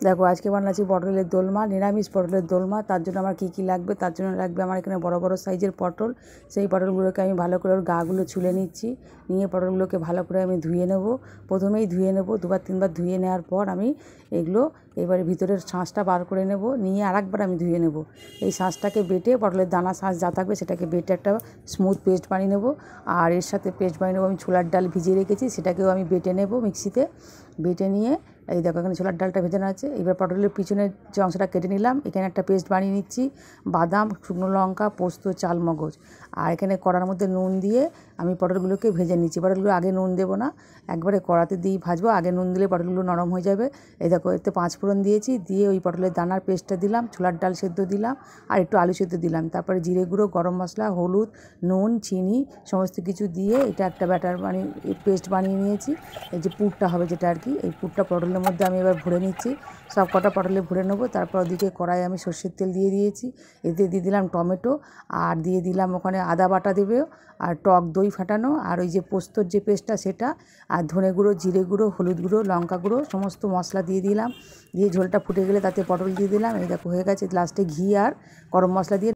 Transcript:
দেখো আজকে বানাচ্ছি পটলের দোলমা, নিরামিষ পটলের দোলমা। তার জন্য আমার কী কী লাগবে, তার জন্য লাগবে আমার এখানে বড় বড় সাইজের পটল। সেই পটলগুলোকে আমি ভালো করে ওর গাগুলো ছুলে নিচ্ছি। নিয়ে পটলগুলোকে ভালো করে আমি ধুয়ে নেব। প্রথমেই ধুয়ে নেব, দুবার তিনবার ধুয়ে নেওয়ার পর আমি এগুলো এবারে ভিতরের শাঁসটা বার করে নেব। নিয়ে আরেকবার আমি ধুয়ে নেব। এই শাঁসটাকে বেটে, পটলের দানা শাঁস যা থাকবে সেটাকে বেটে একটা স্মুথ পেস্ট বানিয়ে নেব। আর এর সাথে পেস্ট বানিয়ে নেব আমি ছোলার ডাল ভিজিয়ে রেখেছি, সেটাকেও আমি বেটে নেব মিক্সিতে। বেটে নিয়ে এই দেখো এখানে ছোলার ডালটা ভেজানো আছে। এবার পটলের পিছনের যে অংশটা কেটে নিলাম, এখানে একটা পেস্ট বানিয়ে নিচ্ছি। বাদাম, শুকনো লঙ্কা, পোস্ত, চালমগজ। আর এখানে কড়ার মধ্যে নুন দিয়ে আমি পটলগুলোকে ভেজে নিচ্ছি। পটলগুলো আগে নুন দেবো না, একবারে কড়াতে দিয়েই ভাজবো। আগে নুন দিলে পটলগুলো নরম হয়ে যাবে। এই দেখো এতে 5 ফোড়ন দিয়েছি, দিয়ে ওই পটলের দানার পেস্টটা দিলাম, ছোলার ডাল সেদ্ধ দিলাম, আর একটু আলু সেদ্ধ দিলাম। তারপরে জিরে গুঁড়ো, গরম মশলা, হলুদ, নুন, চিনি সমস্ত কিছু দিয়ে এটা একটা ব্যাটার বানিয়ে পেস্ট বানিয়ে নিয়েছি। এই যে পুরটা হবে যেটা আর কি, এই পুরটা পটলের মধ্যে আমি এবার ভরে নিচ্ছি। সব কটা পটলে ভরে নেবো। তারপর ওদিকে কড়াই আমি সর্ষের তেল দিয়ে দিয়েছি। এতে দিয়ে দিলাম টমেটো, আর দিয়ে দিলাম ওখানে আদা বাটা দেবেও, আর টক দই ফাটানো, আর ওই যে পোস্তর যে পেস্টটা সেটা, আর ধনে গুঁড়ো, জিরে গুঁড়ো, হলুদ গুঁড়ো, লঙ্কা গুঁড়ো সমস্ত মশলা দিয়ে দিলাম। দিয়ে ঝোলটা ফুটে গেলে তাতে পটল দিয়ে দিলাম। এই দেখো হয়ে গেছে। লাস্টে ঘি আর গরম মশলা দিয়ে